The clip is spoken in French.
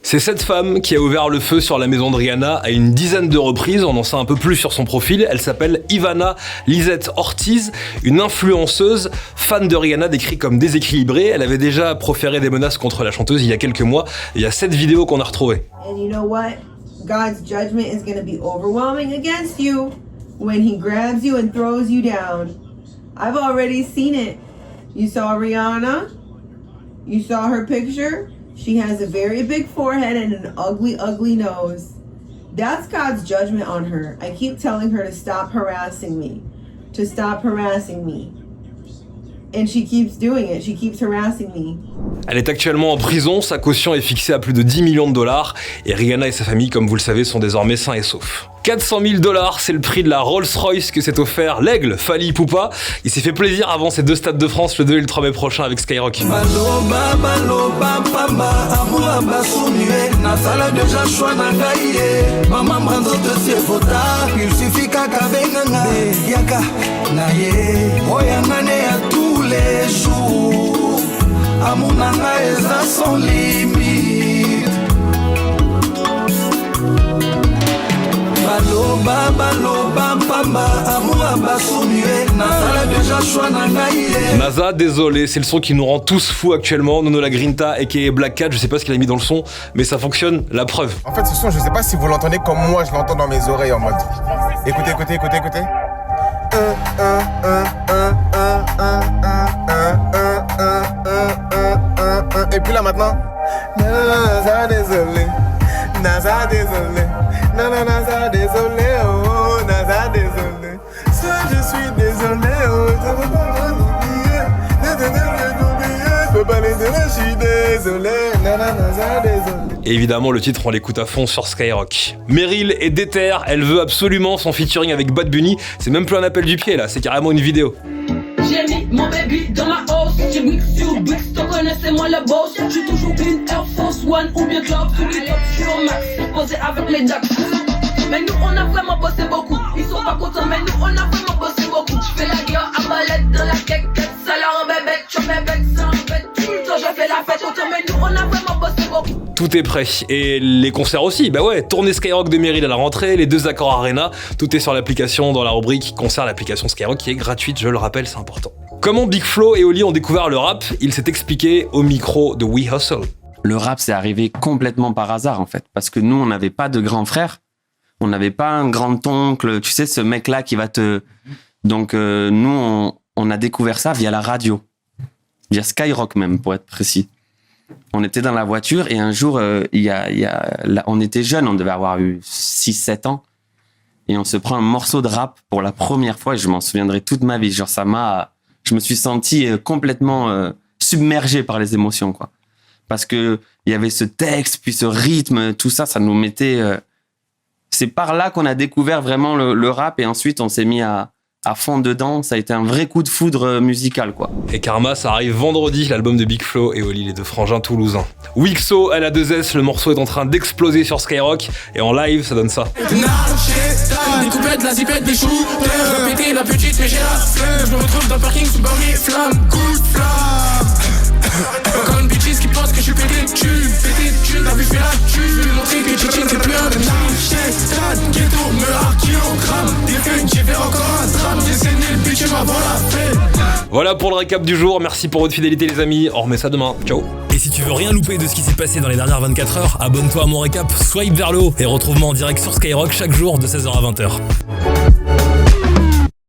C'est cette femme qui a ouvert le feu sur la maison de Rihanna à une dizaine de reprises. On en sait un peu plus sur son profil. Elle s'appelle Ivana Lizette Ortiz, une influenceuse, fan de Rihanna, décrite comme déséquilibrée. Elle avait déjà proféré des menaces contre la chanteuse il y a quelques mois. Il y a cette vidéo qu'on a retrouvée. And you know what? God's judgment is going to be overwhelming against you when he grabs you and throws you down. I've already seen it. You saw Rihanna? You saw her picture? She has a very big forehead and an ugly, ugly nose. That's God's judgment on her. I keep telling her to stop harassing me. To stop harassing me. And she keeps doing it. She keeps harassing me. Elle est actuellement en prison, sa caution est fixée à plus de 10 millions de dollars et Rihanna et sa famille, comme vous le savez, sont désormais sains et saufs. 400 000 $, c'est le prix de la Rolls-Royce que s'est offert l'aigle Fally Ipupa. Il s'est fait plaisir avant ses deux Stades de France le 2 et le 3 mai prochain avec Skyrock. Amunanga eza sans limite. Baloba baloba mpamba amour basumue nazala déjà choix na ngai. NASA, désolé, c'est le son qui nous rend tous fous actuellement. Nono La Grinta aka Black Cat, je sais pas ce qu'il a mis dans le son, mais ça fonctionne, la preuve. En fait, ce son, je sais pas si vous l'entendez comme moi je l'entends dans mes oreilles en mode. Écoutez, écoutez, écoutez, écoutez. Et puis là maintenant, Nasa désolé, Nasa désolé, Nasa désolé, oh Nasa désolé, ça je suis désolé, oh je peux pas l'oublier, je peux pas les dire, je suis désolé, Nasa désolé. Et évidemment, le titre, on l'écoute à fond sur Skyrock. Meryl est déter, elle veut absolument son featuring avec Bad Bunny. C'est même plus un appel du pied là, c'est carrément une vidéo. J'ai mis mon baby dans ma hausse, j'ai mix sur Bix, t'en connais, c'est moi le boss. J'suis toujours une Air Force One ou bien Club, tous les tops, j'suis au max, posé avec les jacks. Mais nous on a vraiment bossé beaucoup, ils sont pas contents, mais nous on a vraiment bossé beaucoup. J'fais la guerre à balette dans la quéquette, ça leur en bébête, j'en bébête, ça en bête. Tout le temps je fais la fête autant, mais nous on a vraiment bossé beaucoup. Tout est prêt. Et les concerts aussi, bah ouais, tournée Skyrock de Meryl à la rentrée, les 2 accords Arena, tout est sur l'application dans la rubrique concert, l'application Skyrock qui est gratuite, je le rappelle, c'est important. Comment Big Flo et Oli ont découvert le rap? Il s'est expliqué au micro de We Hustle. Le rap, c'est arrivé complètement par hasard, en fait. Parce que nous, on n'avait pas de grand frère. On n'avait pas un grand-oncle. Tu sais, ce mec-là qui va te... Donc, nous, on a découvert ça via la radio. Via Skyrock même, pour être précis. On était dans la voiture et un jour, on était jeunes, on devait avoir eu 6-7 ans. Et on se prend un morceau de rap pour la première fois et je m'en souviendrai toute ma vie. Genre, je me suis senti complètement submergé par les émotions, quoi. Parce que il y avait ce texte, puis ce rythme, tout ça, ça nous mettait... C'est par là qu'on a découvert vraiment le rap et ensuite on s'est mis à fond dedans. Ça a été un vrai coup de foudre musical, quoi. Et Karma, ça arrive vendredi, l'album de Big Flo et Oli, les deux frangins toulousains. Wixo, elle a 2S, le morceau est en train d'exploser sur Skyrock et en live, ça donne ça. Des coupettes, la zipette, des choux, péter la petite, mais j'ai la flemme. Je me retrouve dans le parking sous barrière flamme, coup de flamme. Comme bitches qui pensent que je suis pété de thunes, t'as vu, fais la thune. Montrer que Chichin c'est plus un stade, ghetto, me kilogramme. Des faits, j'ai fait encore un drame. J'ai saigné le bitch avant la fête. Voilà pour le récap du jour, merci pour votre fidélité les amis, on remet ça demain, ciao. Et si tu veux rien louper de ce qui s'est passé dans les dernières 24 heures, abonne-toi à mon récap, swipe vers le haut et retrouve-moi en direct sur Skyrock chaque jour de 16h à 20h.